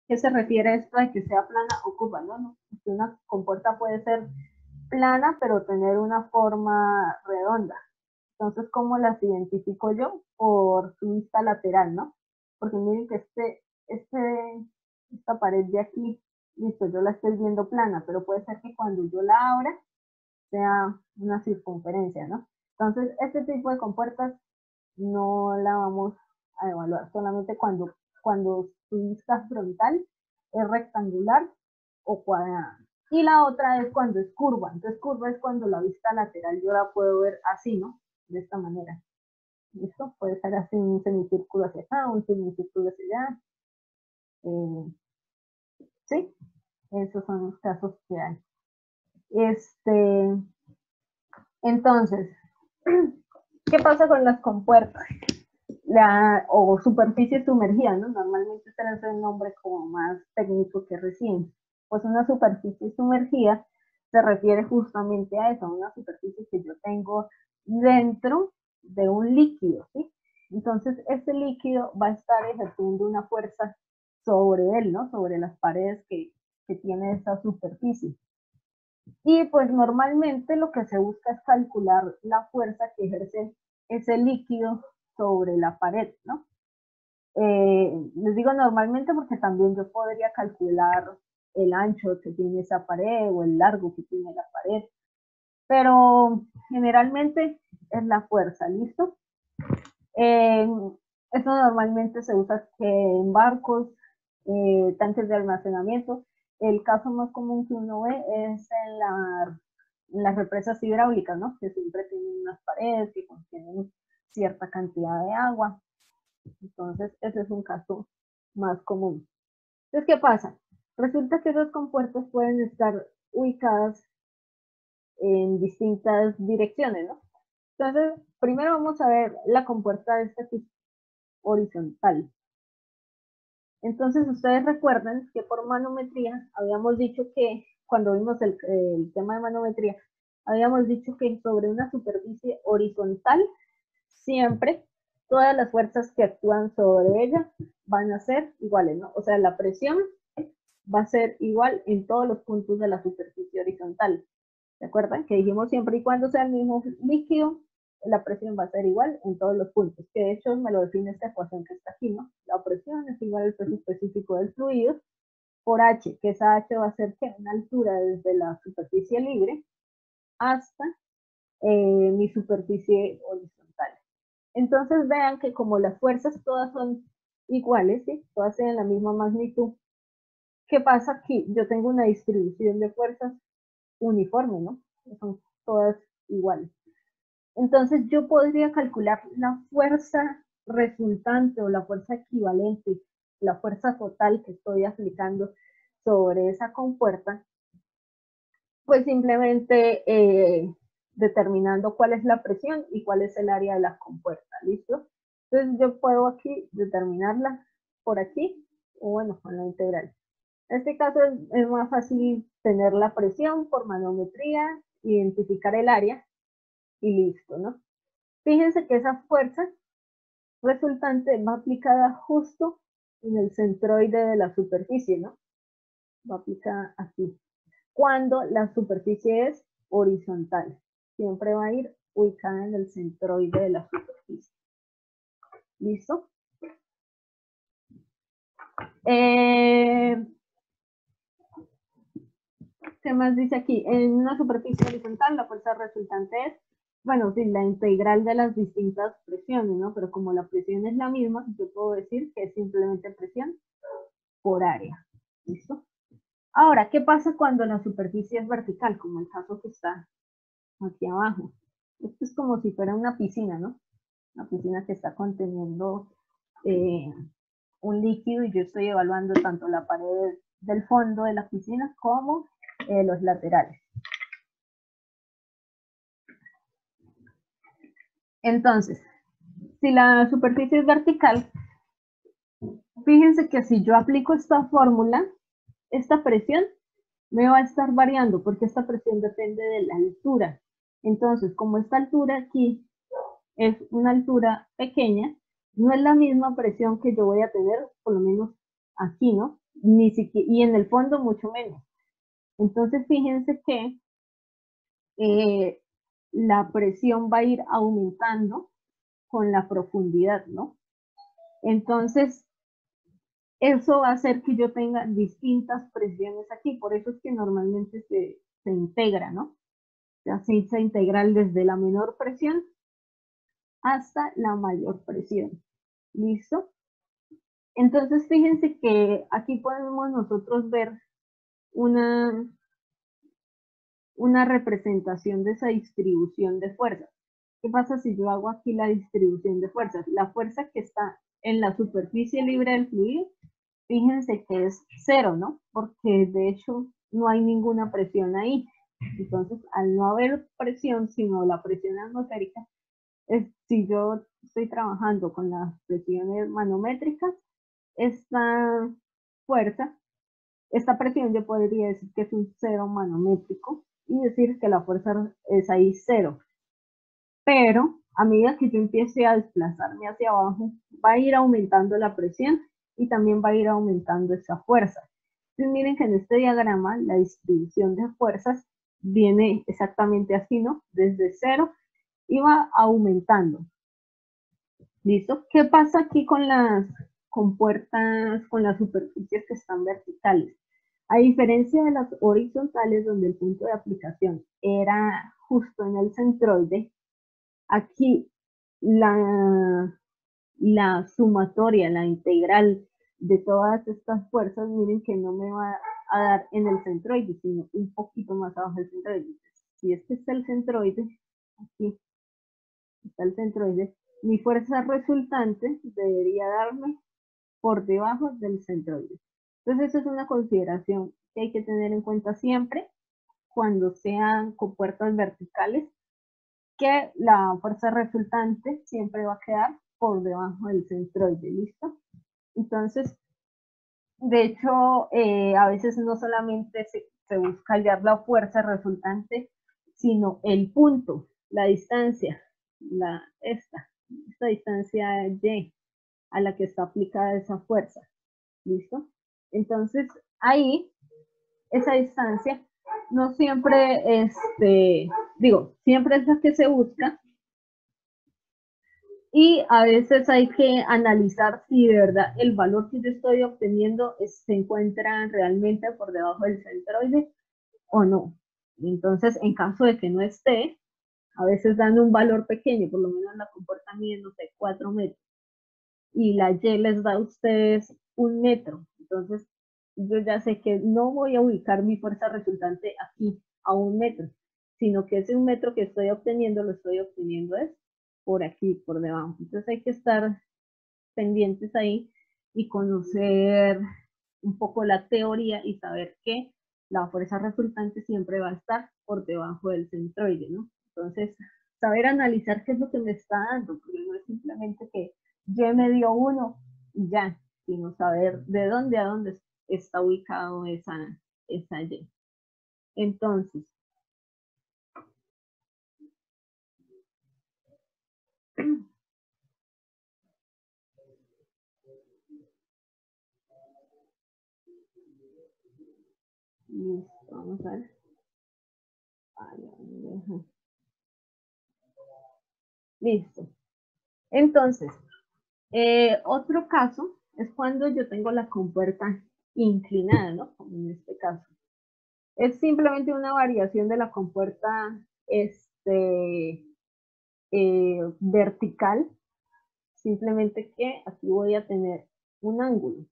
qué se refiere esto de que sea plana o curva? No, una compuerta puede ser plana, pero tener una forma redonda. Entonces, ¿cómo las identifico yo? Por su vista lateral, ¿no? Porque miren que esta pared de aquí, listo, yo la estoy viendo plana, pero puede ser que cuando yo la abra sea una circunferencia, ¿no? Entonces, este tipo de compuertas no la vamos a evaluar, solamente cuando su vista frontal es rectangular o cuadrada. Y la otra es cuando es curva. Entonces, curva es cuando la vista lateral yo la puedo ver así, ¿no? De esta manera. ¿Listo? Puede ser así un semicírculo hacia acá, un semicírculo hacia allá. Sí, esos son los casos que hay. Entonces, ¿qué pasa con las compuertas? O superficie sumergida, ¿no? Normalmente este es el nombre como más técnico que recién. Pues una superficie sumergida se refiere justamente a eso, a una superficie que yo tengo dentro de un líquido, ¿sí? Entonces, este líquido va a estar ejerciendo una fuerza sobre él, ¿no? Sobre las paredes que tiene esa superficie. Y pues normalmente lo que se busca es calcular la fuerza que ejerce ese líquido sobre la pared, ¿no? Les digo normalmente porque también yo podría calcular el ancho que tiene esa pared o el largo que tiene la pared, pero generalmente es la fuerza, ¿listo? Eso normalmente se usa en barcos, tanques de almacenamiento. El caso más común que uno ve es en las represas hidráulicas, ¿no? Que siempre tienen unas paredes que contienen cierta cantidad de agua. Entonces, ese es un caso más común. Entonces, ¿qué pasa? Resulta que esas compuertas pueden estar ubicadas en distintas direcciones, ¿no? Entonces, primero vamos a ver la compuerta de esta que es horizontal. Entonces, ustedes recuerdan que por manometría habíamos dicho que, cuando vimos el tema de manometría, habíamos dicho que sobre una superficie horizontal, siempre todas las fuerzas que actúan sobre ella van a ser iguales, ¿no? O sea, la presión va a ser igual en todos los puntos de la superficie horizontal. ¿Se acuerdan? Que dijimos siempre y cuando sea el mismo líquido, la presión va a ser igual en todos los puntos, que de hecho me lo define esta ecuación que está aquí, ¿no? La presión es igual al peso específico del fluido por H, que esa H va a ser que una altura desde la superficie libre hasta mi superficie horizontal. Entonces vean que como las fuerzas todas son iguales, ¿sí? Todas tienen la misma magnitud. ¿Qué pasa aquí? Yo tengo una distribución de fuerzas uniforme, ¿no? Son todas iguales. Entonces yo podría calcular la fuerza resultante o la fuerza equivalente, la fuerza total que estoy aplicando sobre esa compuerta, pues simplemente determinando cuál es la presión y cuál es el área de la compuerta, ¿listo? Entonces yo puedo aquí determinarla por aquí, o bueno, con la integral. En este caso es más fácil tener la presión por manometría, identificar el área y listo, ¿no? Fíjense que esa fuerza resultante va aplicada justo en el centroide de la superficie, ¿no? Va aplicada aquí. Cuando la superficie es horizontal, siempre va a ir ubicada en el centroide de la superficie. ¿Listo? ¿Qué más dice aquí? En una superficie horizontal, la fuerza resultante es, bueno, sí, la integral de las distintas presiones, ¿no? Pero como la presión es la misma, yo puedo decir que es simplemente presión por área. ¿Listo? Ahora, ¿qué pasa cuando la superficie es vertical, como el caso que está aquí abajo? Esto es como si fuera una piscina, ¿no? Una piscina que está conteniendo un líquido y yo estoy evaluando tanto la pared del fondo de la piscina como los laterales. Entonces, si la superficie es vertical, fíjense que si yo aplico esta fórmula, esta presión me va a estar variando porque esta presión depende de la altura. Entonces, como esta altura aquí es una altura pequeña, no es la misma presión que yo voy a tener, por lo menos aquí, ¿no? ni siquiera, y en el fondo mucho menos. Entonces fíjense que la presión va a ir aumentando con la profundidad, ¿no? Entonces, eso va a hacer que yo tenga distintas presiones aquí, por eso es que normalmente se integra, ¿no? Se integral desde la menor presión hasta la mayor presión. ¿Listo? Entonces, fíjense que aquí podemos nosotros ver una representación de esa distribución de fuerzas. ¿Qué pasa si yo hago aquí la distribución de fuerzas? La fuerza que está en la superficie libre del fluido, fíjense que es cero, ¿no? Porque de hecho no hay ninguna presión ahí. Entonces, al no haber presión, sino la presión atmosférica, si yo estoy trabajando con las presiones manométricas, esta fuerza, esta presión yo podría decir que es un cero manométrico y decir que la fuerza es ahí cero. Pero a medida que yo empiece a desplazarme hacia abajo, va a ir aumentando la presión y también va a ir aumentando esa fuerza. Entonces miren que en este diagrama la distribución de fuerzas viene exactamente así, ¿no? Desde cero y va aumentando. ¿Listo? ¿Qué pasa aquí con las compuertas, con las superficies que están verticales? A diferencia de las horizontales, donde el punto de aplicación era justo en el centroide, aquí la sumatoria, la integral de todas estas fuerzas, miren que no me va a dar en el centroide, sino un poquito más abajo del centroide. Si este es el centroide, aquí está el centroide, mi fuerza resultante debería darme por debajo del centroide. Entonces, eso es una consideración que hay que tener en cuenta siempre cuando sean compuertas verticales, que la fuerza resultante siempre va a quedar por debajo del centroide, ¿listo? Entonces, de hecho, a veces no solamente se busca hallar la fuerza resultante, sino el punto, la distancia, esta distancia y a la que está aplicada esa fuerza, ¿listo? Entonces, ahí, esa distancia no siempre, siempre es la que se busca, y a veces hay que analizar si de verdad el valor que yo estoy obteniendo se encuentra realmente por debajo del centroide o no. Entonces, en caso de que no esté, a veces dan un valor pequeño, por lo menos la compuerta mide, no sé, 4 metros, y la Y les da a ustedes 1 metro. Entonces, yo ya sé que no voy a ubicar mi fuerza resultante aquí a 1 metro, sino que ese 1 metro que estoy obteniendo, lo estoy obteniendo es por aquí, por debajo. Entonces hay que estar pendientes ahí y conocer un poco la teoría y saber que la fuerza resultante siempre va a estar por debajo del centroide, ¿no? Entonces, saber analizar qué es lo que me está dando, porque no es simplemente que Y me dio 1 y ya, sino saber de dónde a dónde está ubicado esa Y. Entonces, listo, vamos a ver. Listo. Entonces, otro caso es cuando yo tengo la compuerta inclinada, ¿no? Como en este caso. Es simplemente una variación de la compuerta vertical, simplemente que aquí voy a tener un ángulo.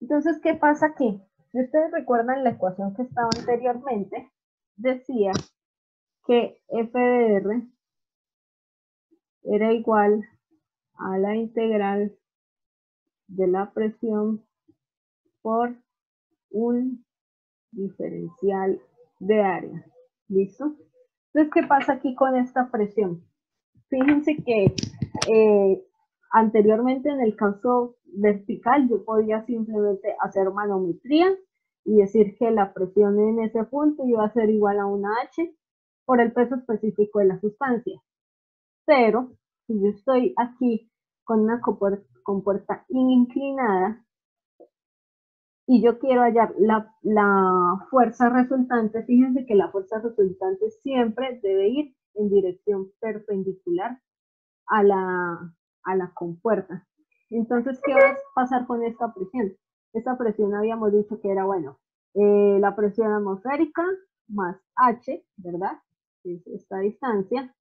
Entonces, ¿qué pasa aquí? Si ustedes recuerdan la ecuación que estaba anteriormente, decía que f de r era igual a la integral de la presión por un diferencial de área. ¿Listo? Entonces, ¿qué pasa aquí con esta presión? Fíjense que anteriormente en el caso vertical yo podía simplemente hacer manometría y decir que la presión en ese punto iba a ser igual a una H por el peso específico de la sustancia. Pero si yo estoy aquí con una compuerta inclinada y yo quiero hallar la fuerza resultante, fíjense que la fuerza resultante siempre debe ir en dirección perpendicular a la compuerta. Entonces, ¿qué va a pasar con esta presión? Esta presión habíamos dicho que era, bueno, la presión atmosférica más H, ¿verdad? Es esta distancia,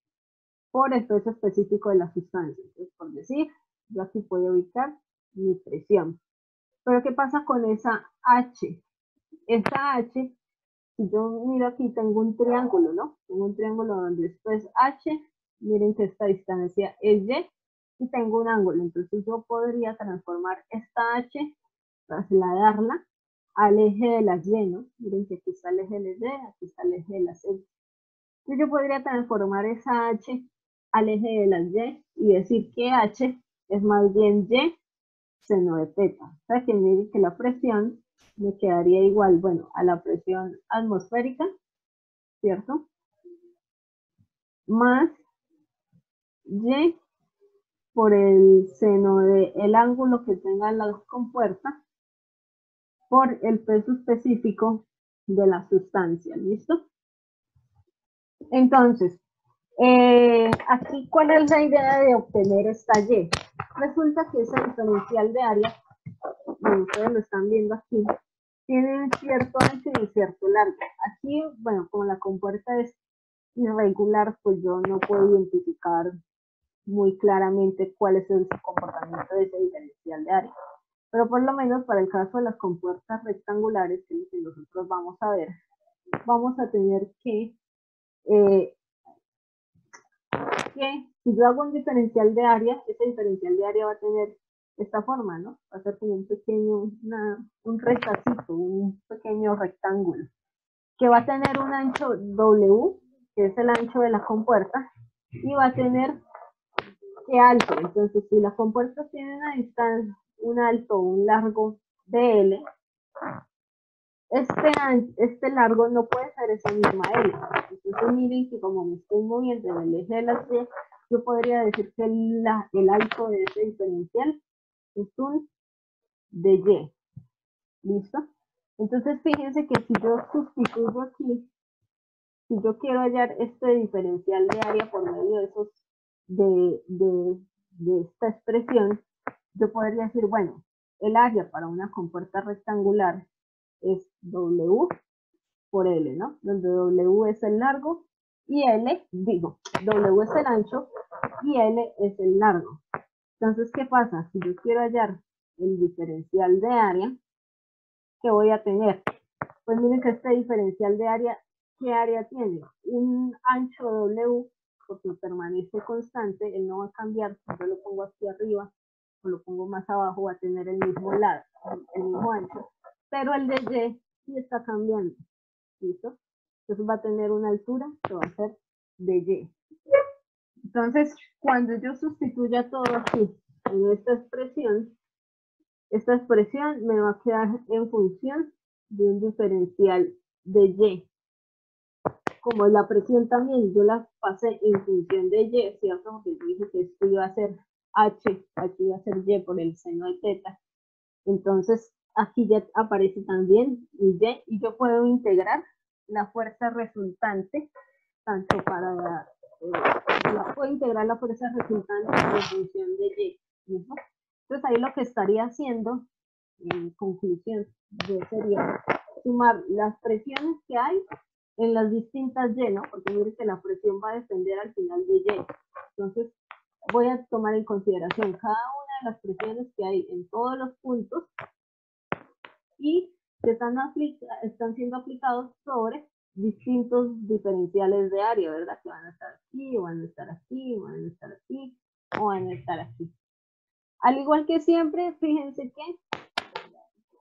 por el peso específico de la sustancia. Entonces, por decir, yo aquí puedo ubicar mi presión. Pero ¿qué pasa con esa H? Esta H, si yo miro aquí, tengo un triángulo, ¿no? Tengo un triángulo donde esto es H, miren que esta distancia es Y, y tengo un ángulo. Entonces yo podría transformar esta H, trasladarla al eje de las Y, ¿no? Miren que aquí está el eje de las Y, aquí está el eje de las X. Entonces yo podría transformar esa H al eje de las Y y decir que H es más bien Y seno de teta. O sea que miren que la presión me quedaría igual, bueno, a la presión atmosférica, ¿cierto? Más Y por el seno del ángulo que tengan las compuertas por el peso específico de la sustancia, ¿listo? Entonces, aquí, ¿cuál es la idea de obtener esta Y? Resulta que ese diferencial de área, bueno, ustedes lo están viendo aquí, tiene un cierto ancho y un cierto largo. Aquí, bueno, como la compuerta es irregular, pues yo no puedo identificar muy claramente cuál es el comportamiento de ese diferencial de área. Pero por lo menos para el caso de las compuertas rectangulares, que es lo que nosotros vamos a ver, vamos a tener que si yo hago un diferencial de área, ese diferencial de área va a tener esta forma, ¿no? Va a ser como un pequeño, un retacito, un pequeño rectángulo, que va a tener un ancho W, que es el ancho de la compuerta, y va a tener ¿qué alto? Entonces, si la compuerta tiene una distancia, un alto o un largo de L, este largo no puede ser esa misma L. Entonces miren que como me estoy moviendo en el eje de las Y, yo podría decir que el alto de ese diferencial es un de Y. ¿Listo? Entonces fíjense que si yo sustituyo aquí, si yo quiero hallar este diferencial de área por medio de esos, de esta expresión, yo podría decir, bueno, el área para una compuerta rectangular es W por L, ¿no? Donde W es el largo y L, W es el ancho y L es el largo. Entonces, ¿qué pasa? Si yo quiero hallar el diferencial de área, ¿qué voy a tener? Pues miren que este diferencial de área, ¿qué área tiene? Un ancho W, porque permanece constante, él no va a cambiar, si yo lo pongo aquí arriba o lo pongo más abajo, va a tener el mismo lado, el mismo ancho, pero el de Y sí está cambiando. ¿Listo? Entonces va a tener una altura que va a ser de Y. Entonces, cuando yo sustituya todo aquí en esta expresión me va a quedar en función de un diferencial de Y. Como la presión también, yo la pasé en función de Y, ¿cierto? Porque yo dije que esto iba a ser H, aquí iba a ser Y por el seno de teta. Entonces, aquí ya aparece también Y, y yo puedo integrar la fuerza resultante, tanto para puedo integrar la fuerza resultante en función de Y. ¿No? Entonces, ahí lo que estaría haciendo, en conclusión, yo sería sumar las presiones que hay en las distintas Y, ¿no? Porque mire que la presión va a depender al final de Y. Entonces, voy a tomar en consideración cada una de las presiones que hay en todos los puntos y que están siendo aplicados sobre distintos diferenciales de área, ¿verdad? Que van a estar aquí, o van a estar aquí, o van a estar aquí, o van a estar aquí. Al igual que siempre, fíjense que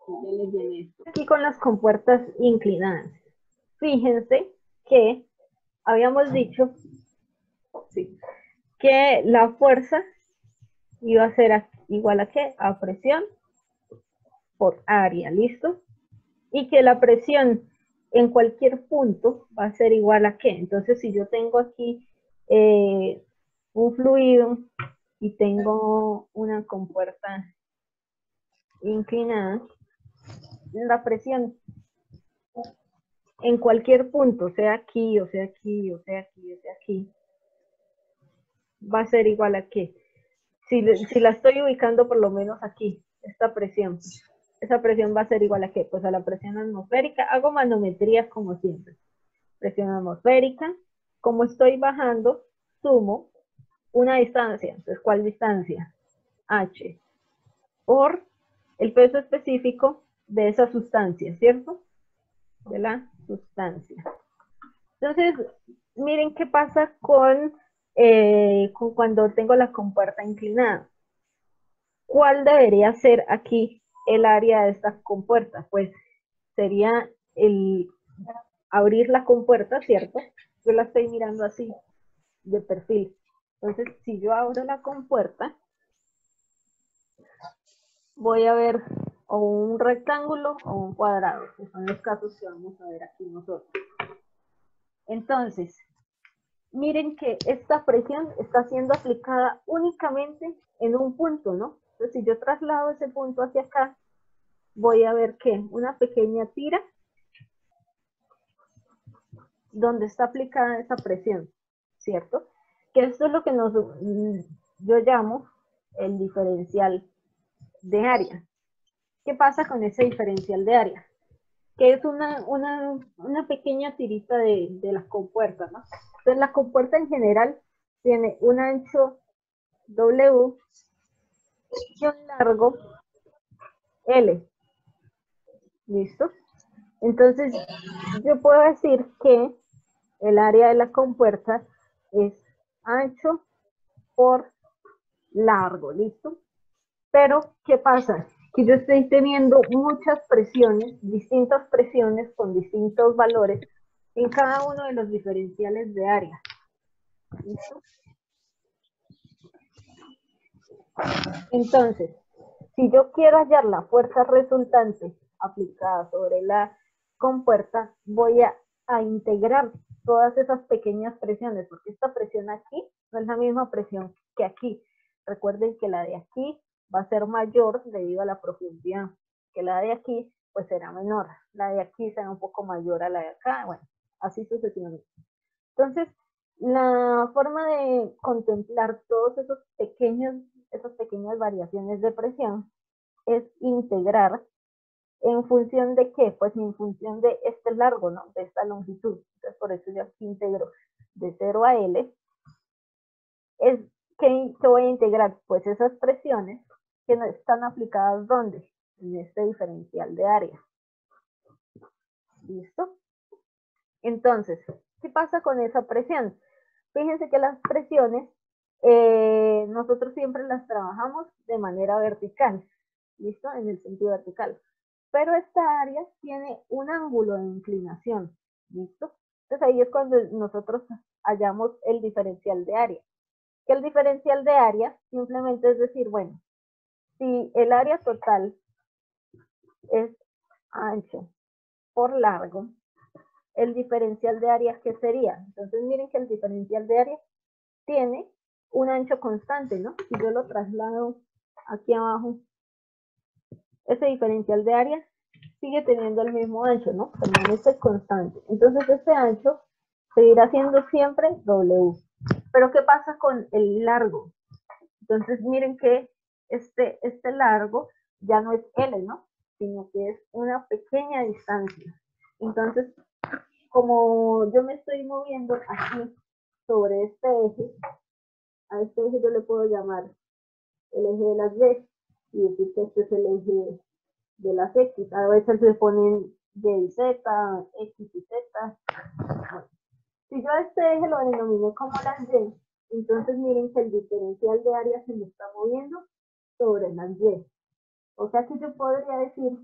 ya les viene esto. Aquí con las compuertas inclinadas. Fíjense que habíamos dicho que la fuerza iba a ser igual a ¿qué? A presión por área, ¿listo? Y que la presión en cualquier punto va a ser igual a ¿qué? Entonces, si yo tengo aquí un fluido y tengo una compuerta inclinada, la presión en cualquier punto, sea aquí, o sea aquí, o sea aquí, o sea aquí, va a ser igual a qué. Si la estoy ubicando por lo menos aquí, esta presión, esa presión va a ser igual a qué, pues a la presión atmosférica. Hago manometrías como siempre. Presión atmosférica, como estoy bajando, sumo una distancia. Entonces, ¿cuál distancia? H, por el peso específico de esa sustancia, ¿cierto? De la sustancia. Entonces, miren qué pasa con cuando tengo la compuerta inclinada. ¿Cuál debería ser aquí el área de esta compuerta? Pues sería el abrir la compuerta, ¿cierto? Yo la estoy mirando así, de perfil. Entonces, si yo abro la compuerta, voy a ver o un rectángulo o un cuadrado, que son los casos que vamos a ver aquí nosotros. Entonces, miren que esta presión está siendo aplicada únicamente en un punto, ¿no? Entonces, si yo traslado ese punto hacia acá, voy a ver que una pequeña tira donde está aplicada esa presión, ¿cierto? Que esto es lo que yo llamo el diferencial de área. ¿Qué pasa con ese diferencial de área? Que es una pequeña tirita de las compuertas, ¿no? Entonces la compuerta en general tiene un ancho W y un largo L. ¿Listo? Entonces yo puedo decir que el área de la compuerta es ancho por largo, ¿listo? Pero, ¿qué pasa? Que yo estoy teniendo muchas presiones, distintas presiones con distintos valores en cada uno de los diferenciales de área. ¿Listo? Entonces, si yo quiero hallar la fuerza resultante aplicada sobre la compuerta, voy a integrar todas esas pequeñas presiones, porque esta presión aquí no es la misma presión que aquí. Recuerden que la de aquí va a ser mayor debido a la profundidad, que la de aquí pues será menor, la de aquí será un poco mayor a la de acá, bueno, así sucesivamente. Entonces, la forma de contemplar todos esas pequeñas variaciones de presión es integrar en función de qué, pues en función de este largo, ¿no? De esta longitud. Entonces, por eso yo aquí integro de 0 a L. ¿Qué voy a integrar? Pues esas presiones que no están aplicadas ¿dónde? En este diferencial de área. ¿Listo? Entonces, ¿qué pasa con esa presión? Fíjense que las presiones nosotros siempre las trabajamos de manera vertical, ¿listo? En el sentido vertical. Pero esta área tiene un ángulo de inclinación, ¿listo? Entonces ahí es cuando nosotros hallamos el diferencial de área. Que el diferencial de área simplemente es decir, bueno, si el área total es ancho por largo, el diferencial de área, ¿qué sería? Entonces miren que el diferencial de área tiene un ancho constante, ¿no? Si yo lo traslado aquí abajo, ese diferencial de área sigue teniendo el mismo ancho, ¿no? Permanece constante. Entonces este ancho seguirá siendo siempre W. Pero ¿qué pasa con el largo? Entonces miren que este largo ya no es L, ¿no? Sino que es una pequeña distancia. Entonces, como yo me estoy moviendo aquí sobre este eje, a este eje yo le puedo llamar el eje de las Y y decir que este es el eje de las X. A veces le ponen Y y Z, X y Z. Bueno, si yo a este eje lo denominé como las Y, entonces miren que el diferencial de área se me está moviendo sobre las Y. O sea que yo podría decir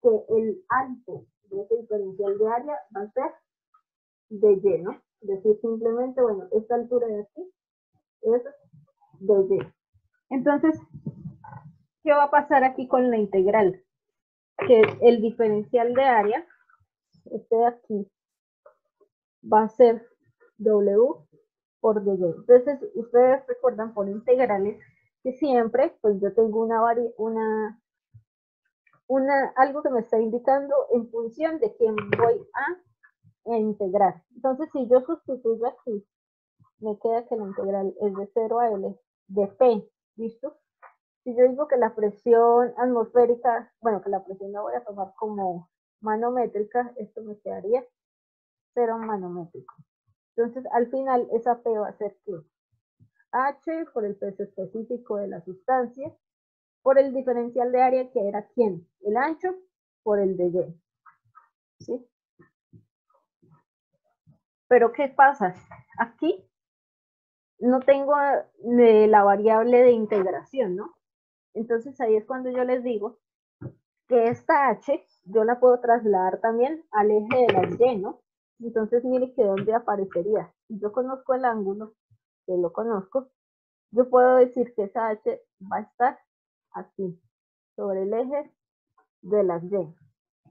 que el alto de ese diferencial de área va a ser de Y, ¿no? Es decir, simplemente, bueno, esta altura de aquí es de Y. Entonces, ¿qué va a pasar aquí con la integral? Que el diferencial de área, este de aquí, va a ser W por dy. Entonces, ustedes recuerdan por integrales que siempre, pues yo tengo algo que me está indicando en función de quién voy a integrar. Entonces, si yo sustituyo aquí, me queda que la integral es de 0 a L de P, ¿listo? Si yo digo que la presión atmosférica, bueno, que la presión la voy a tomar como manométrica, esto me quedaría 0 manométrico. Entonces, al final, esa P va a ser que H por el peso específico de la sustancia, por el diferencial de área que era ¿quién? El ancho por el de Y. ¿Sí? Pero ¿qué pasa? Aquí no tengo la variable de integración, ¿no? Entonces ahí es cuando yo les digo que esta H yo la puedo trasladar también al eje de las Y, ¿no? Entonces mire que dónde aparecería. Si yo conozco el ángulo, que lo conozco, yo puedo decir que esa H va a estar aquí, sobre el eje de las Y.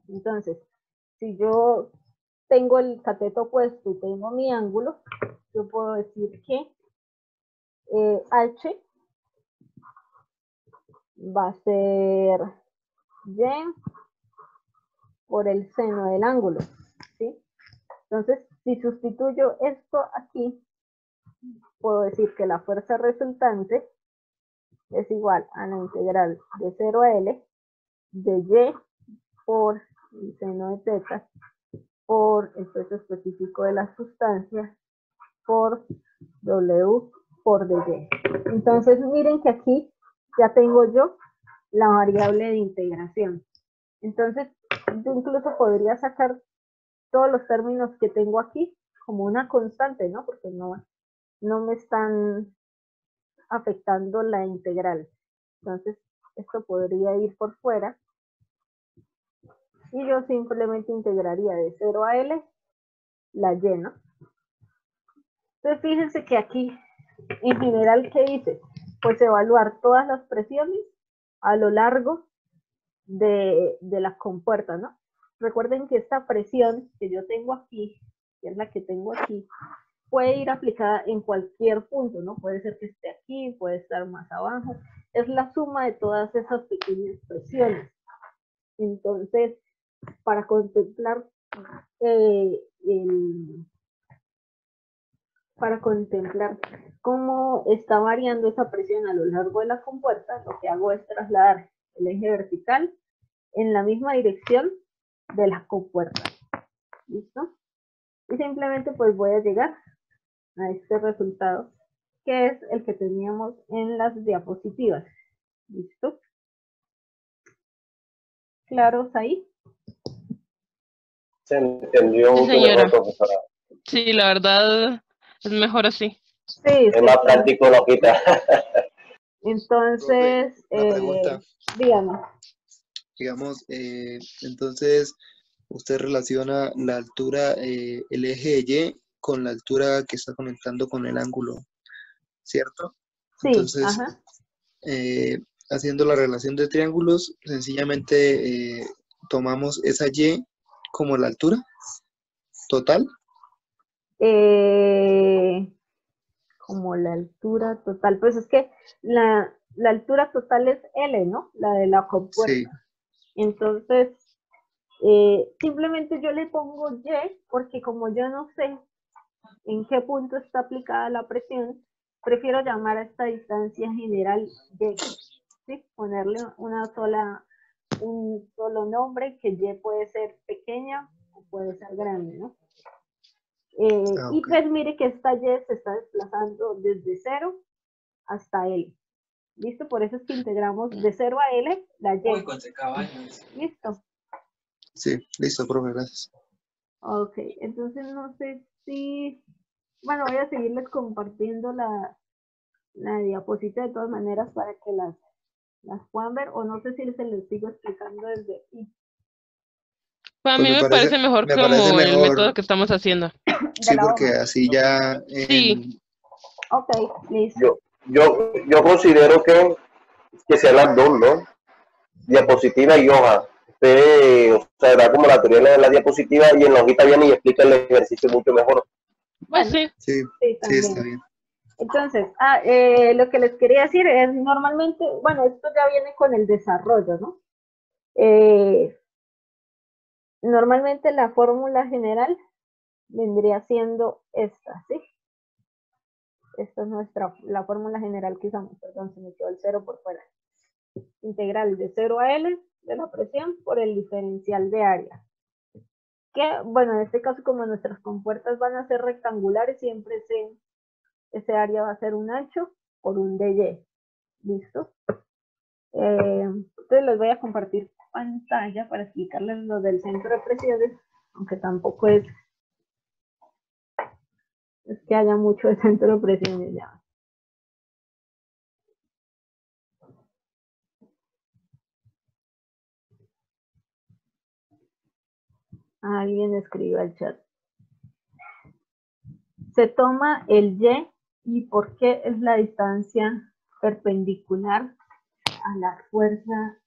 Entonces, si yo tengo el cateto opuesto y tengo mi ángulo, yo puedo decir que H va a ser Y por el seno del ángulo, ¿sí? Entonces, si sustituyo esto aquí, puedo decir que la fuerza resultante es igual a la integral de 0 a L de Y por el seno de teta por el peso específico de la sustancia por W por dy. Entonces miren que aquí ya tengo yo la variable de integración. Entonces yo incluso podría sacar todos los términos que tengo aquí como una constante, ¿no? Porque no me están afectando la integral. Entonces esto podría ir por fuera y yo simplemente integraría de 0 a L la Y, ¿no? Entonces fíjense que aquí en general, ¿qué dice? Pues evaluar todas las presiones a lo largo de la compuerta, ¿no? Recuerden que esta presión que yo tengo aquí, que es la que tengo aquí, puede ir aplicada en cualquier punto, ¿no? Puede ser que esté aquí, puede estar más abajo. Es la suma de todas esas pequeñas presiones. Entonces, para contemplar para contemplar cómo está variando esa presión a lo largo de la compuerta, lo que hago es trasladar el eje vertical en la misma dirección de la compuerta. ¿Listo? Y simplemente pues voy a llegar a este resultado, que es el que teníamos en las diapositivas. ¿Listo? ¿Claros ahí? Se entendió Sí, mucho señora. mejor, profesora. Sí, la verdad es mejor así. Sí, Es más práctico, lo quita. Entonces, Una pregunta. dígame. Digamos, entonces, usted relaciona la altura, el eje de Y con la altura que está conectando con el ángulo, ¿cierto? Sí, Entonces, ajá. haciendo la relación de triángulos, sencillamente tomamos esa Y como la altura total. Como la altura total, pues es que la altura total es L, ¿no? La de la compuerta. Sí, Entonces, simplemente yo le pongo Y, porque como yo no sé en qué punto está aplicada la presión, prefiero llamar a esta distancia general Y, ¿sí? Ponerle un solo nombre, que Y puede ser pequeña o puede ser grande, ¿no? Y ok. pues mire que esta Y se está desplazando desde 0 hasta L. ¿Listo? Por eso es que integramos de 0 a L la Y. ¿Listo? Sí, listo, profe, gracias. Ok, entonces no sé si... Bueno, voy a seguirles compartiendo la diapositiva de todas maneras para que las puedan ver, o no sé si se les sigo explicando desde aquí. Para Pues mí me parece mejor me parece como el método mejor, que estamos haciendo. De sí, la porque hoja. así ya Sí, Ok, listo. Yo considero que sean las dos, ¿no? Diapositiva y hoja. Usted, o sea, da como la teoría de la diapositiva y en la hojita viene y explica el ejercicio mucho mejor. pues Bueno, sí. sí, sí, sí, está también. bien. Entonces, lo que les quería decir es normalmente, bueno, esto ya viene con el desarrollo, ¿no? Normalmente la fórmula general vendría siendo esta, ¿sí? Esta es la fórmula general que usamos, perdón, se me quedó el 0 por fuera. Integral de 0 a L de la presión por el diferencial de área. Que, bueno, en este caso, como nuestras compuertas van a ser rectangulares, siempre ese área va a ser un ancho por un dy. ¿Listo? Entonces les voy a compartir pantalla para explicarles lo del centro de presiones, aunque tampoco es que haya mucho de centro de presiones ya. Alguien escribió al chat. Se toma el y por qué es la distancia perpendicular a la fuerza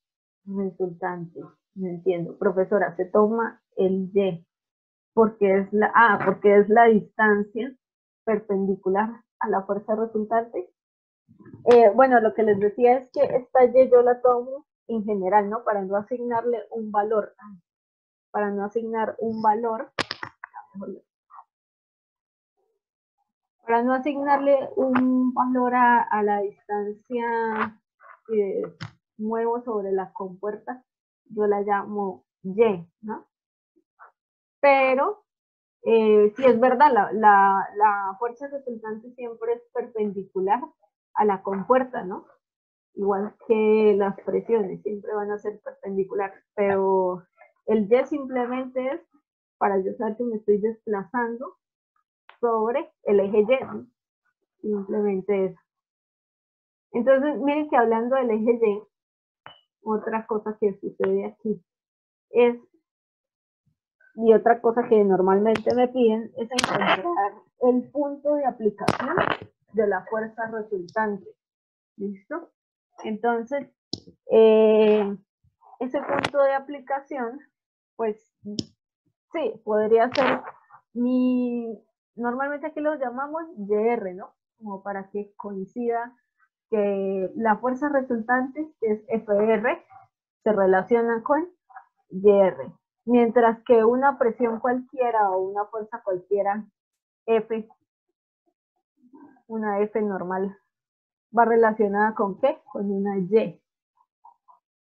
resultante. No entiendo. Profesora, se toma el y porque es la distancia perpendicular a la fuerza resultante. Bueno, lo que les decía es que esta y yo la tomo en general, ¿no? Para no asignarle un valor. Para no asignar un valor. Para no asignarle un valor a la distancia que muevo sobre la compuerta, yo la llamo y, ¿no? Pero sí es verdad, la fuerza resultante siempre es perpendicular a la compuerta, ¿no? Igual que las presiones, siempre van a ser perpendiculares, pero el y simplemente es para yo saber que me estoy desplazando sobre el eje y, ¿no? Simplemente eso. Entonces, miren que hablando del eje y, otra cosa que sucede aquí es, y otra cosa que normalmente me piden, es encontrar el punto de aplicación de la fuerza resultante. ¿Listo? Entonces, ese punto de aplicación, pues, sí, podría ser normalmente aquí lo llamamos YR, ¿no? Como para que coincida que la fuerza resultante, que es FR, se relaciona con YR. Mientras que una presión cualquiera o una fuerza cualquiera, F, una F normal, va relacionada con ¿qué? Con una Y.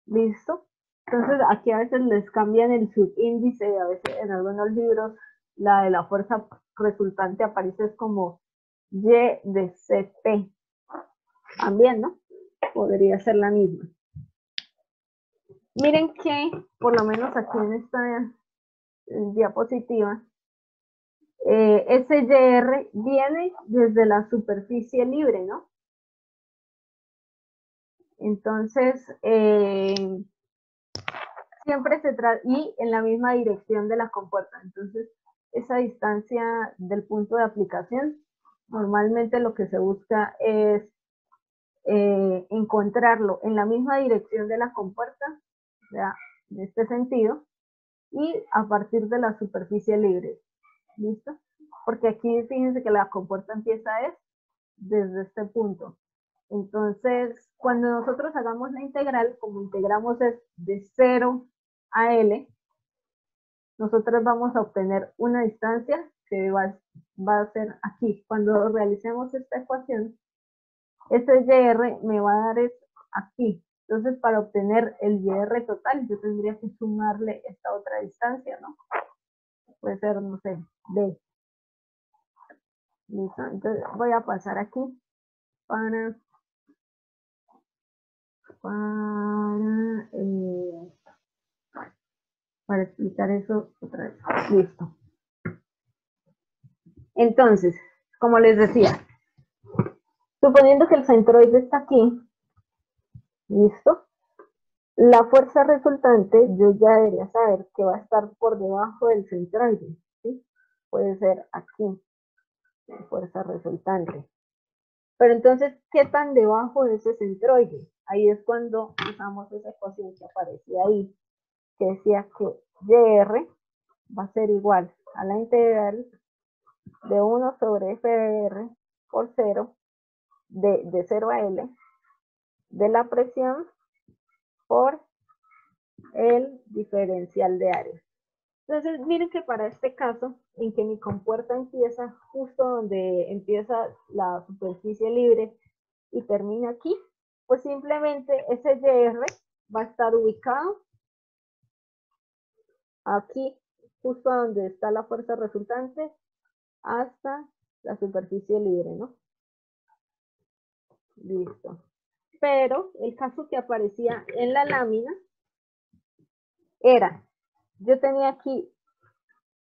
¿Listo? Entonces aquí a veces les cambian el subíndice, a veces en algunos libros la de la fuerza resultante aparece como Y de CP. También, ¿no? Podría ser la misma. Miren que, por lo menos aquí en esta diapositiva, SYR viene desde la superficie libre, ¿no? Entonces, siempre se trata, y en la misma dirección de la compuerta. Entonces, esa distancia del punto de aplicación, normalmente lo que se busca es encontrarlo en la misma dirección de la compuerta, o sea, en este sentido, y a partir de la superficie libre. ¿Listo? Porque aquí fíjense que la compuerta empieza desde este punto. Entonces, cuando nosotros hagamos la integral, como integramos es de 0 a L, nosotros vamos a obtener una distancia que va a ser aquí. Cuando realicemos esta ecuación, este YR me va a dar es aquí. Entonces, para obtener el YR total, yo tendría que sumarle esta otra distancia, ¿no? Puede ser, no sé, D. ¿Listo? Entonces, voy a pasar aquí para explicar eso otra vez. Listo. Entonces, como les decía, suponiendo que el centroide está aquí, ¿listo? La fuerza resultante, yo ya debería saber que va a estar por debajo del centroide, ¿sí? Puede ser aquí, la fuerza resultante. Pero entonces, ¿qué tan debajo de ese centroide? Ahí es cuando usamos esa ecuación que aparecía ahí, que decía que YR va a ser igual a la integral de 1 sobre FR por 0, de 0 a L, de la presión por el diferencial de área. Entonces, miren que para este caso, en que mi compuerta empieza justo donde empieza la superficie libre y termina aquí, pues simplemente ese YR va a estar ubicado aquí, justo donde está la fuerza resultante, hasta la superficie libre, ¿no? Listo. Pero el caso que aparecía en la lámina era, yo tenía aquí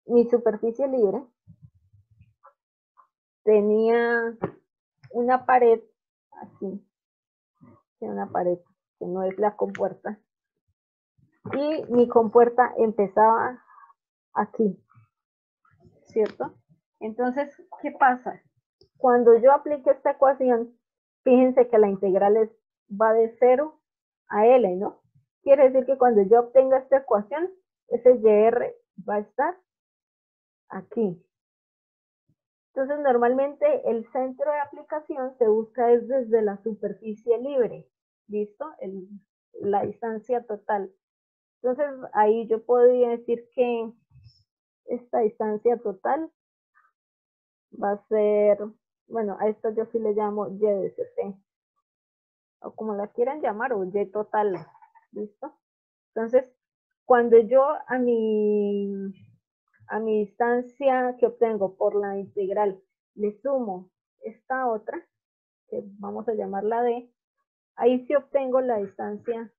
mi superficie libre, tenía una pared aquí, una pared que no es la compuerta, y mi compuerta empezaba aquí, ¿cierto? Entonces, ¿qué pasa? Cuando yo aplique esta ecuación, fíjense que la integral va de 0 a L, ¿no? Quiere decir que cuando yo obtenga esta ecuación, ese YR va a estar aquí. Entonces, normalmente el centro de aplicación se busca es desde la superficie libre, ¿listo? La distancia total. Entonces, ahí yo podría decir que esta distancia total va a ser, bueno, a esto yo sí le llamo Y de CT, o como la quieran llamar, o Y total, ¿listo? Entonces, cuando yo a mi distancia que obtengo por la integral le sumo esta otra, que vamos a llamarla D, ahí sí obtengo la distancia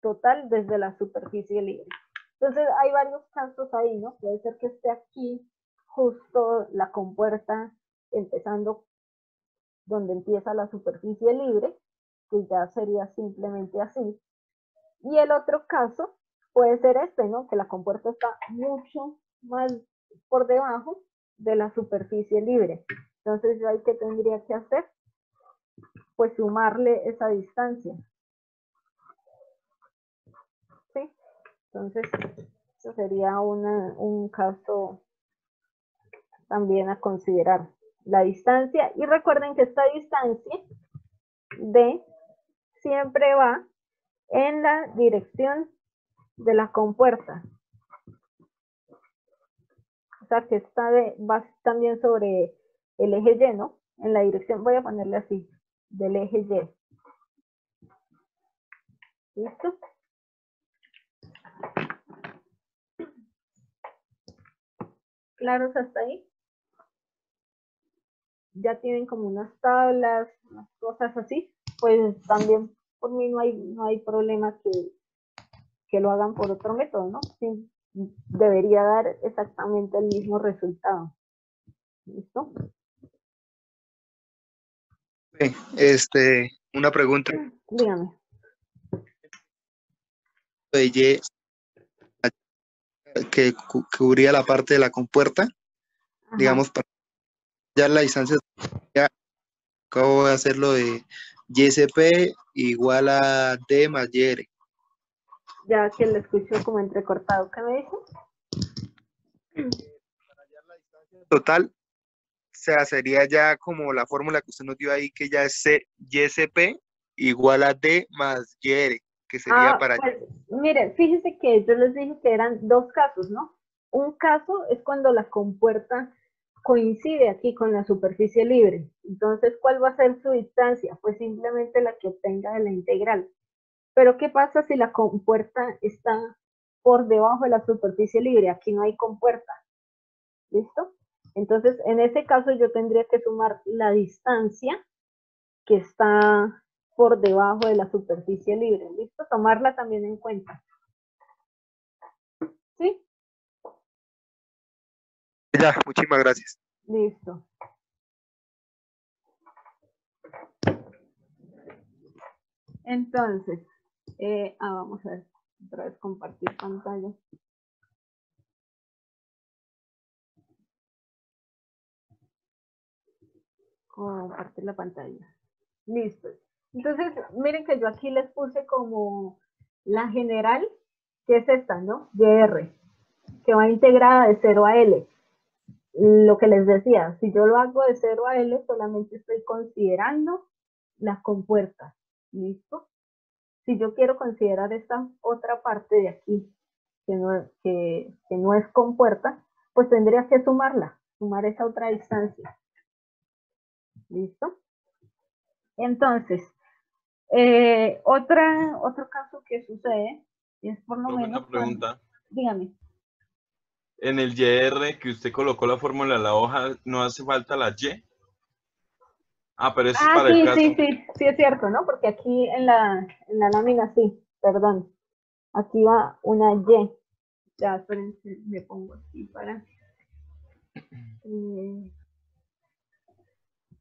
total desde la superficie libre. Entonces hay varios casos ahí, ¿no? Puede ser que esté aquí justo la compuerta empezando donde empieza la superficie libre, que ya sería simplemente así. Y el otro caso puede ser este, ¿no? Que la compuerta está mucho más por debajo de la superficie libre. Entonces yo ahí que tendría que hacer, pues sumarle esa distancia. ¿Sí? Entonces, eso sería un caso también a considerar. La distancia, y recuerden que esta distancia D siempre va en la dirección de la compuerta. O sea que esta D va también sobre el eje Y, ¿no? En la dirección, voy a ponerle así, del eje Y. ¿Listo? ¿Claros hasta ahí? Ya tienen como unas tablas, unas cosas así, pues también por mí no hay problema que lo hagan por otro método, ¿no? Sí, debería dar exactamente el mismo resultado. ¿Listo? Una pregunta Dígame. de Y que cubría la parte de la compuerta, Ajá. digamos, para hallar la distancia, ya acabo de hacerlo de YSP igual a D más YR. Ya que lo escucho como entrecortado, ¿qué me dijo? Para hallar la distancia total, o sea, sería ya como la fórmula que usted nos dio ahí, que ya es YSP igual a D más YR, que sería para... Pues mire, fíjese que yo les dije que eran dos casos, ¿no? Un caso es cuando la compuerta coincide aquí con la superficie libre. Entonces, ¿cuál va a ser su distancia? Pues simplemente la que obtenga de la integral. Pero ¿qué pasa si la compuerta está por debajo de la superficie libre? Aquí no hay compuerta. ¿Listo? Entonces, en ese caso yo tendría que sumar la distancia que está por debajo de la superficie libre. ¿Listo? Tomarla también en cuenta. ¿Sí? Ya, muchísimas gracias. Listo. Entonces, vamos a ver, otra vez compartir pantalla. Compartir la pantalla. Listo. Entonces, miren que yo aquí les puse como la general, que es esta, ¿no? YR, que va integrada de 0 a L. Lo que les decía, si yo lo hago de 0 a L, solamente estoy considerando las compuertas. ¿Listo? si yo quiero considerar esta otra parte de aquí, que no es compuerta, pues tendría que sumar esa otra distancia. ¿Listo? Entonces, otro caso que sucede es por lo menos... Una pregunta. Dígame. En el YR que usted colocó la fórmula en la hoja, ¿no hace falta la Y? Ah, pero eso es para el caso. Sí es cierto, ¿no? Porque aquí en la lámina sí, perdón. Aquí va una Y. Ya, espérense, me pongo aquí para...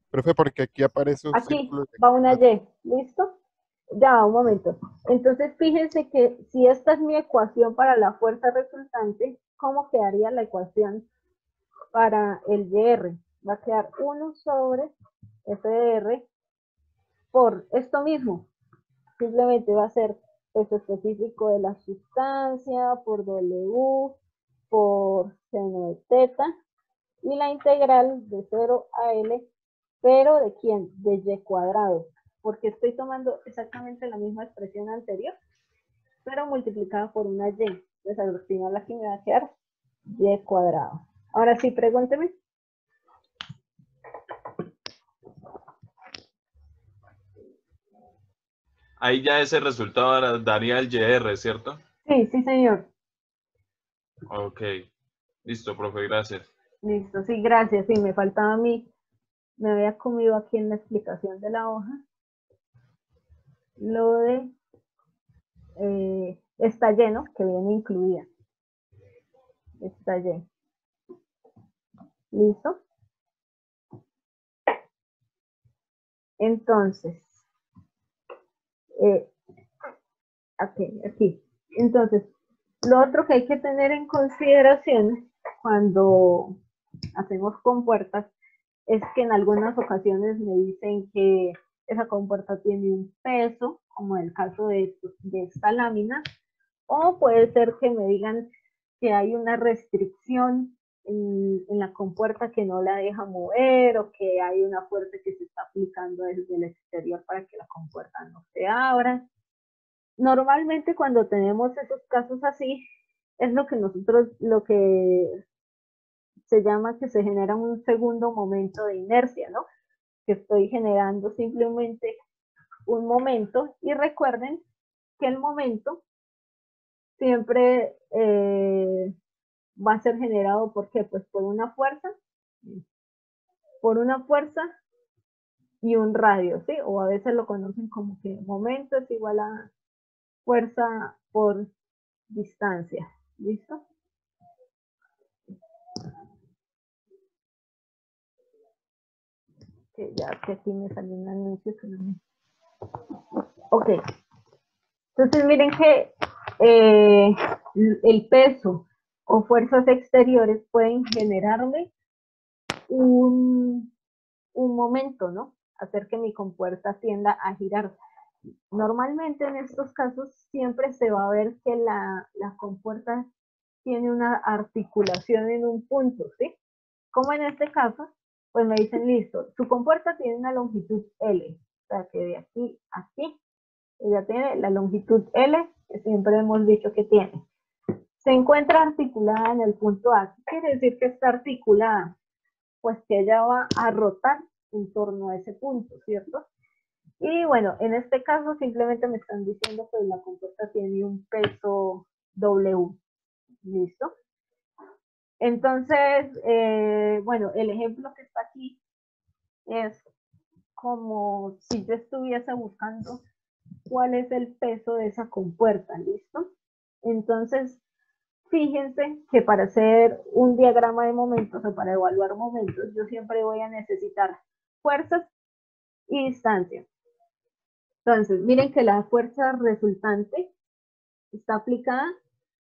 Profe, porque aquí aparece un Aquí círculo. va una Y, ¿listo? Ya, un momento. Entonces, fíjense que si esta es mi ecuación para la fuerza resultante, ¿cómo quedaría la ecuación para el YR? Va a quedar 1 sobre FR por esto mismo. Simplemente va a ser peso específico de la sustancia por W por seno de teta y la integral de 0 a L, pero ¿de quién? De Y cuadrado, porque estoy tomando exactamente la misma expresión anterior, pero multiplicada por una Y. Entonces al final aquí me va a quedar Y cuadrado. Ahora sí, pregúnteme. Ahí ya ese resultado daría el YR, ¿cierto? Sí, sí, señor. Ok. Listo, profe, gracias. Listo, sí, gracias. Sí, me faltaba a mí. Me había comido aquí en la explicación de la hoja lo de está lleno, que viene incluida. Está lleno. ¿Listo? Entonces, aquí. Entonces, lo otro que hay que tener en consideración cuando hacemos compuertas es que en algunas ocasiones me dicen que esa compuerta tiene un peso, como en el caso de esta lámina, o puede ser que me digan que hay una restricción en la compuerta que no la deja mover, o que hay una fuerza que se está aplicando desde el exterior para que la compuerta no se abra. Normalmente cuando tenemos esos casos así, es lo que se llama que se genera un segundo momento de inercia, ¿no? Que estoy generando simplemente un momento, y recuerden que el momento siempre va a ser generado, ¿por qué? Pues por una fuerza y un radio, ¿sí? O a veces lo conocen como que momento es igual a fuerza por distancia, ¿listo? Que ya que aquí me salió un anuncio que no me... Ok, entonces miren que el peso o fuerzas exteriores pueden generarme un momento, ¿no? Hacer que mi compuerta tienda a girar. Normalmente en estos casos siempre se va a ver que la compuerta tiene una articulación en un punto, ¿sí? Como en este caso, pues me dicen, listo, su compuerta tiene una longitud L, o sea que de aquí a aquí, ella tiene la longitud L, que siempre hemos dicho que tiene. Se encuentra articulada en el punto A. ¿Qué quiere decir que está articulada? Pues que ella va a rotar en torno a ese punto, ¿cierto? Y bueno, en este caso simplemente me están diciendo que la compuerta tiene un peso W. ¿Listo? Entonces, bueno, el ejemplo que está aquí es como si yo estuviese buscando cuál es el peso de esa compuerta, ¿listo? Entonces, fíjense que para hacer un diagrama de momentos o para evaluar momentos, yo siempre voy a necesitar fuerzas y distancia. Entonces, miren que la fuerza resultante está aplicada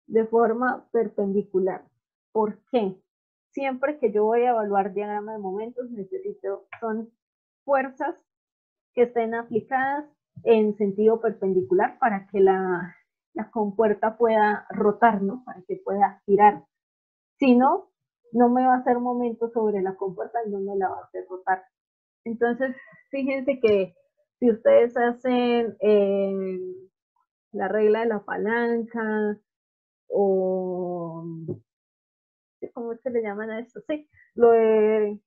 de forma perpendicular. ¿Por qué? Siempre que yo voy a evaluar diagrama de momentos, son fuerzas que estén aplicadas en sentido perpendicular para que la compuerta pueda rotar, ¿no? Para que pueda girar. Si no, no me va a hacer momento sobre la compuerta y no me la va a hacer rotar. Entonces, fíjense que si ustedes hacen la regla de la palanca, o ¿cómo es que le llaman a esto? Sí, lo de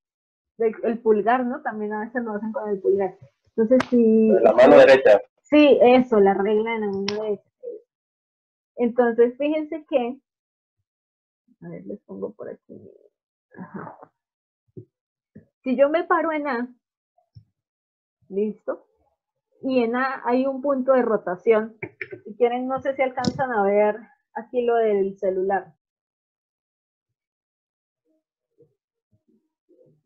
el pulgar, ¿no? También a veces lo hacen con el pulgar. Entonces, si... La mano derecha. Sí, eso, la regla de la mano derecha. Entonces, fíjense que... A ver, les pongo por aquí. Ajá. Si yo me paro en A, ¿listo? Y en A hay un punto de rotación. Si quieren, no sé si alcanzan a ver aquí lo del celular.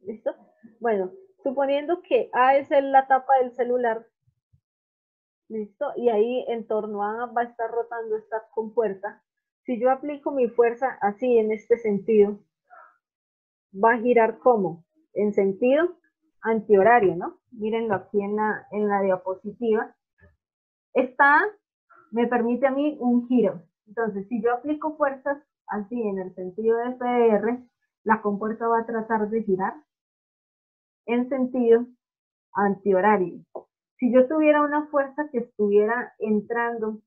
¿Listo? Bueno, suponiendo que A es la tapa del celular, ¿listo? Y ahí en torno a va a estar rotando esta compuerta. Si yo aplico mi fuerza así, en este sentido, va a girar ¿cómo? En sentido antihorario, ¿no? Mírenlo aquí en la diapositiva. Esta me permite a mí un giro. Entonces, si yo aplico fuerzas así en el sentido de FDR, la compuerta va a tratar de girar en sentido antihorario. Si yo tuviera una fuerza que estuviera entrando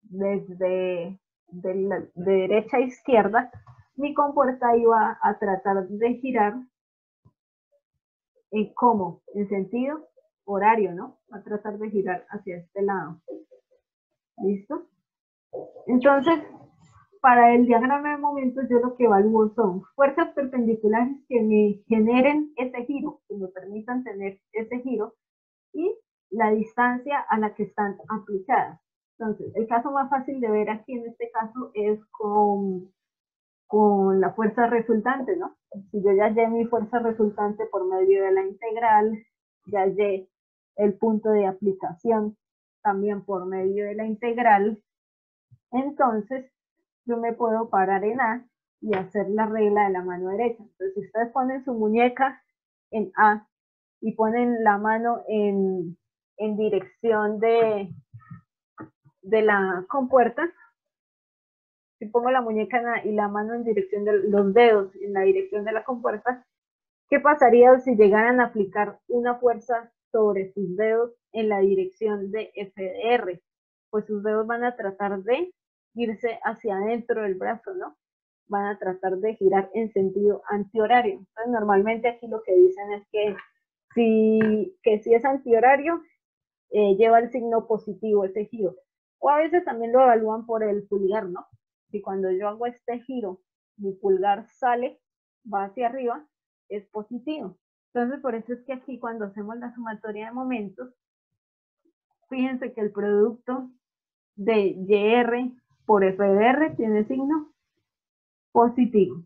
desde de derecha a izquierda, mi compuerta iba a tratar de girar ¿cómo? En sentido horario, ¿no? Va a tratar de girar hacia este lado. ¿Listo? Entonces, para el diagrama de momentos yo lo que evalúo son fuerzas perpendiculares que me generen ese giro, que me permitan tener ese giro, y la distancia a la que están aplicadas. Entonces, el caso más fácil de ver aquí en este caso es con la fuerza resultante, ¿no? Si yo ya hallé mi fuerza resultante por medio de la integral, ya hallé el punto de aplicación también por medio de la integral, entonces yo me puedo parar en A y hacer la regla de la mano derecha. Entonces, si ustedes ponen su muñeca en A y ponen la mano en dirección de la compuerta, si pongo la muñeca en A y la mano en dirección de los dedos en la dirección de la compuerta, ¿qué pasaría si llegaran a aplicar una fuerza sobre sus dedos en la dirección de FDR? Pues sus dedos van a tratar de irse hacia adentro del brazo, ¿no? Van a tratar de girar en sentido antihorario. Entonces, normalmente aquí lo que dicen es que si es antihorario, lleva el signo positivo ese giro. O a veces también lo evalúan por el pulgar, ¿no? Si cuando yo hago este giro, mi pulgar sale, va hacia arriba, es positivo. Entonces, por eso es que aquí cuando hacemos la sumatoria de momentos, fíjense que el producto de YR por FDR tiene signo positivo.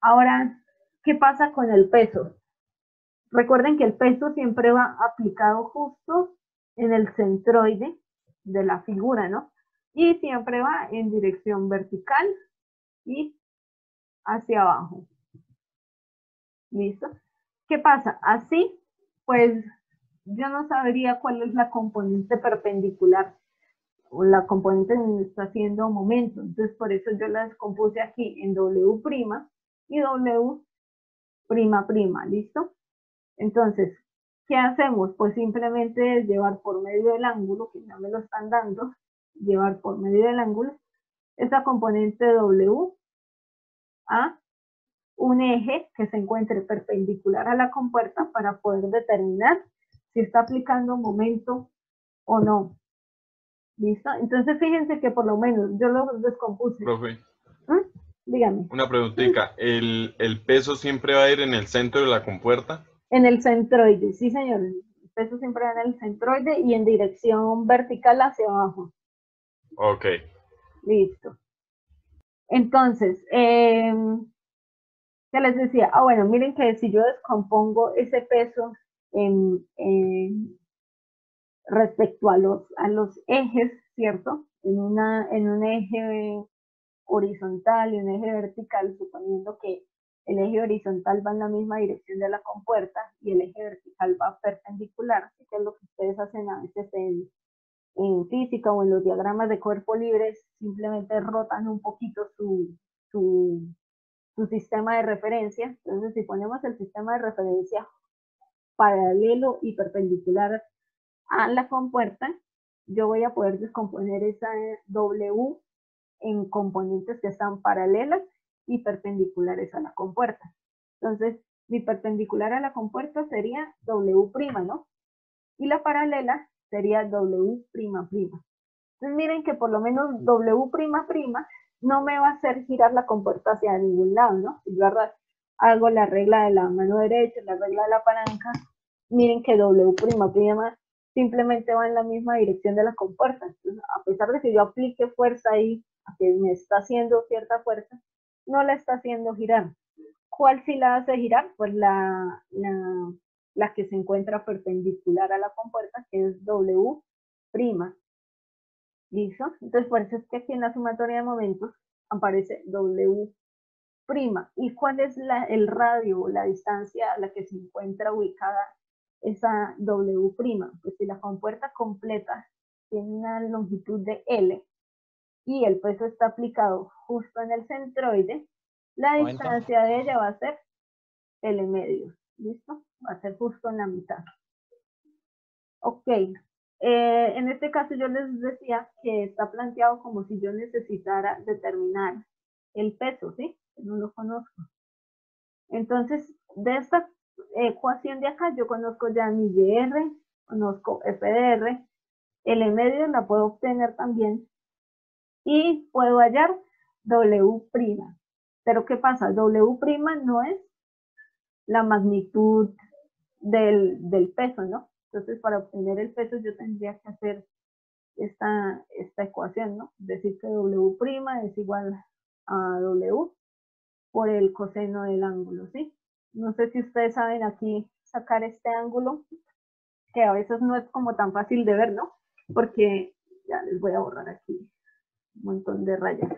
Ahora, ¿qué pasa con el peso? Recuerden que el peso siempre va aplicado justo en el centroide de la figura, ¿no? Y siempre va en dirección vertical y hacia abajo. ¿Listo? ¿Qué pasa? Así, pues, yo no sabría cuál es la componente perpendicular o la componente que está haciendo momento. Entonces, por eso yo la descompuse aquí en W' y W''. ¿Listo? Entonces, ¿qué hacemos? Pues simplemente es llevar por medio del ángulo, que ya me lo están dando, llevar por medio del ángulo esa componente W a un eje que se encuentre perpendicular a la compuerta para poder determinar si está aplicando momento o no. ¿Listo? Entonces fíjense que por lo menos yo lo descompuse. Profe, Dígame. una preguntita. ¿El peso siempre va a ir en el centro de la compuerta? En el centroide, sí señor. El peso siempre va en el centroide y en dirección vertical hacia abajo. Ok. Listo. Entonces, ¿qué les decía? Ah, bueno, miren que si yo descompongo ese peso respecto a los ejes, ¿cierto? En un eje horizontal y un eje vertical, suponiendo que el eje horizontal va en la misma dirección de la compuerta y el eje vertical va perpendicular, que es lo que ustedes hacen a veces en física o en los diagramas de cuerpo libre, simplemente rotan un poquito su sistema de referencia. Entonces, si ponemos el sistema de referencia paralelo y perpendicular a la compuerta, yo voy a poder descomponer esa W en componentes que están paralelas y perpendiculares a la compuerta. Entonces, mi perpendicular a la compuerta sería W', ¿no? Y la paralela sería W''. Entonces, miren que por lo menos W'' no me va a hacer girar la compuerta hacia ningún lado, ¿no? Si yo hago la regla de la mano derecha, la regla de la palanca, miren que W'' simplemente va en la misma dirección de la compuerta. Entonces, a pesar de que yo aplique fuerza ahí, a que me está haciendo cierta fuerza, no la está haciendo girar. ¿Cuál sí la hace girar? Pues la que se encuentra perpendicular a la compuerta, que es W'. ¿Listo? Entonces, por eso es que aquí en la sumatoria de momentos aparece W'. ¿Y cuál es el radio o la distancia a la que se encuentra ubicada esa W'? Pues si la compuerta completa tiene una longitud de L y el peso está aplicado justo en el centroide, la distancia de ella va a ser L medio. ¿Listo? Va a ser justo en la mitad. Ok. En este caso yo les decía que está planteado como si yo necesitara determinar el peso, ¿sí? No lo conozco. Entonces, de esta ecuación de acá, yo conozco ya mi YR, conozco FDR, L medio la puedo obtener también y puedo hallar W'. Pero ¿qué pasa? W' no es la magnitud del peso, ¿no? Entonces, para obtener el peso yo tendría que hacer esta ecuación, ¿no? Decir que W' es igual a W por el coseno del ángulo, ¿sí? No sé si ustedes saben aquí sacar este ángulo, que a veces no es como tan fácil de ver, ¿no? Porque ya les voy a borrar aquí un montón de rayas.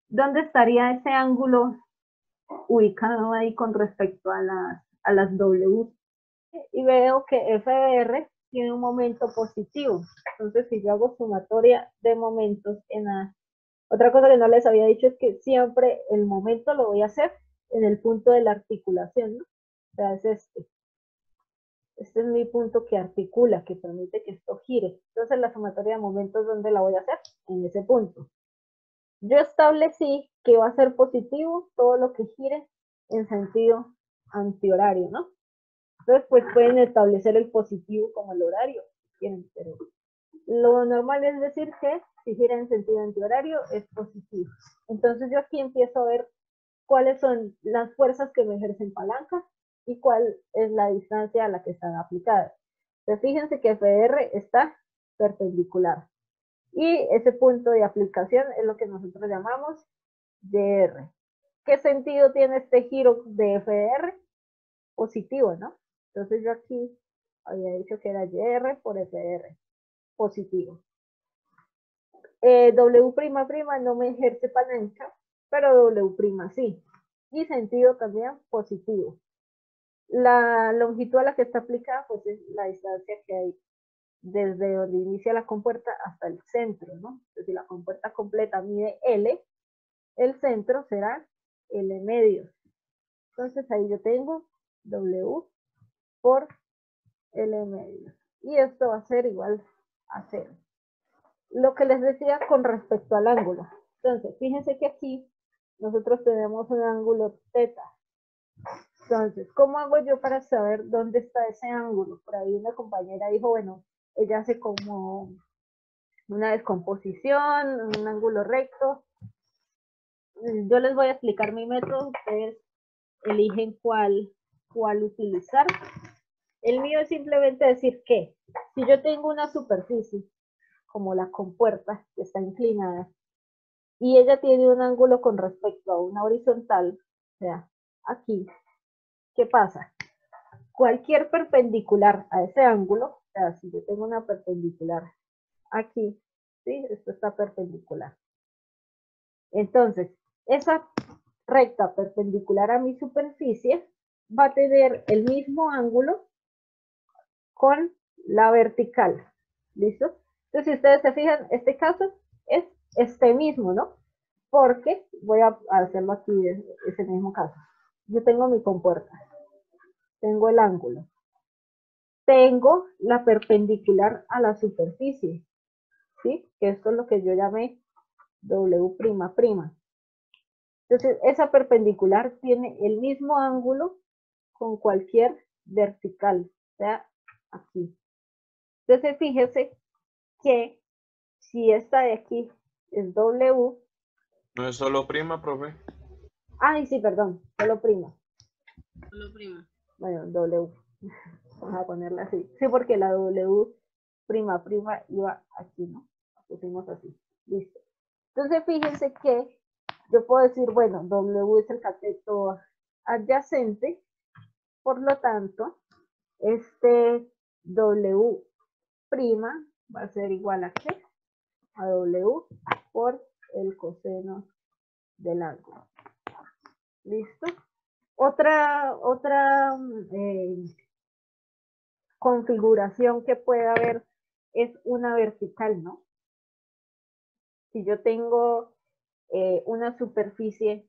¿Dónde estaría ese ángulo ubicado ahí con respecto a las W? Y veo que FDR tiene un momento positivo. Entonces, si yo hago sumatoria de momentos en A, otra cosa que no les había dicho es que siempre el momento lo voy a hacer en el punto de la articulación, ¿no? O sea, es este. Este es mi punto que articula, que permite que esto gire. Entonces, la sumatoria de momentos, ¿dónde la voy a hacer? En ese punto. Yo establecí que va a ser positivo todo lo que gire en sentido antihorario, ¿no? Entonces, pues pueden establecer el positivo como el horario, si quieren, pero lo normal es decir que si gira en sentido antihorario es positivo. Entonces yo aquí empiezo a ver cuáles son las fuerzas que me ejercen palanca y cuál es la distancia a la que están aplicadas. Entonces fíjense que FR está perpendicular. Y ese punto de aplicación es lo que nosotros llamamos YR. ¿Qué sentido tiene este giro de FR? Positivo, ¿no? Entonces yo aquí había dicho que era YR por FR, positivo. W'' no me ejerce palanca, pero W' sí. Y sentido también positivo. La longitud a la que está aplicada, pues es la distancia que hay desde donde inicia la compuerta hasta el centro, ¿no? Entonces, si la compuerta completa mide L, el centro será L medios. Entonces ahí yo tengo W por L medios. Y esto va a ser igual a 0. Lo que les decía con respecto al ángulo. Entonces, fíjense que aquí nosotros tenemos un ángulo θ. Entonces, ¿cómo hago yo para saber dónde está ese ángulo? Por ahí una compañera dijo, bueno, ella hace como una descomposición, un ángulo recto. Yo les voy a explicar mi método, ustedes eligen cuál utilizar. El mío es simplemente decir que si yo tengo una superficie, como la compuerta, que está inclinada, y ella tiene un ángulo con respecto a una horizontal, o sea, aquí, ¿qué pasa? Cualquier perpendicular a ese ángulo, o sea, si yo tengo una perpendicular aquí, ¿sí? Esto está perpendicular. Entonces, esa recta perpendicular a mi superficie va a tener el mismo ángulo con la vertical. ¿Listo? Entonces, si ustedes se fijan, este caso es este mismo, ¿no? Porque voy a hacerlo aquí, ese mismo caso. Yo tengo mi compuerta, tengo el ángulo. tengo la perpendicular a la superficie, ¿sí? Que esto es lo que yo llamé W''. Entonces, esa perpendicular tiene el mismo ángulo con cualquier vertical, o sea, aquí. Entonces, fíjese que si esta de aquí es W. ¿No es solo prima, profe? Ay, sí, perdón, solo prima. Solo prima. Bueno, W. Vamos a ponerla así. Sí, porque la W'' iba aquí, ¿no? La pusimos así. Listo. Entonces, fíjense que yo puedo decir, bueno, W es el cateto adyacente, por lo tanto, este W' va a ser igual a ¿qué? A W por el coseno del ángulo. ¿Listo? Otra configuración que puede haber es una vertical, ¿no? Si yo tengo una superficie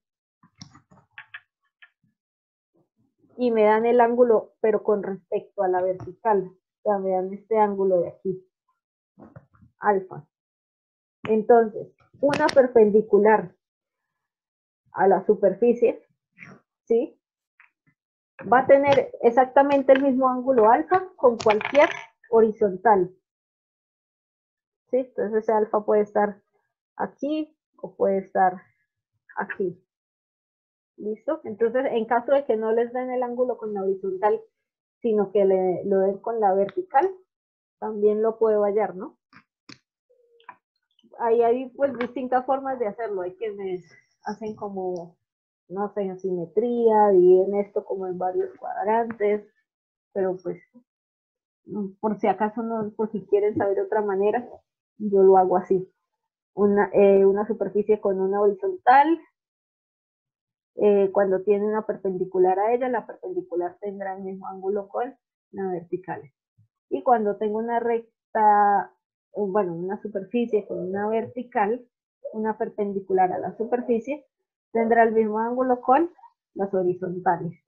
y me dan el ángulo, pero con respecto a la vertical, o sea, me dan este ángulo de aquí, alfa. Entonces, una perpendicular a la superficie, ¿sí? Va a tener exactamente el mismo ángulo alfa con cualquier horizontal, ¿sí? Entonces ese alfa puede estar aquí o puede estar aquí. ¿Listo? Entonces, en caso de que no les den el ángulo con la horizontal, sino que lo den con la vertical, también lo puedo hallar, ¿no? Ahí hay pues distintas formas de hacerlo. Hay quienes hacen como, no sé, en simetría, dividen esto como en varios cuadrantes, pero pues, por si acaso no, por si quieren saber otra manera, yo lo hago así. Una superficie con una horizontal, cuando tiene una perpendicular a ella, la perpendicular tendrá el mismo ángulo con la vertical. Y cuando tengo una recta, bueno, una superficie con una vertical, una perpendicular a la superficie, tendrá el mismo ángulo con las horizontales.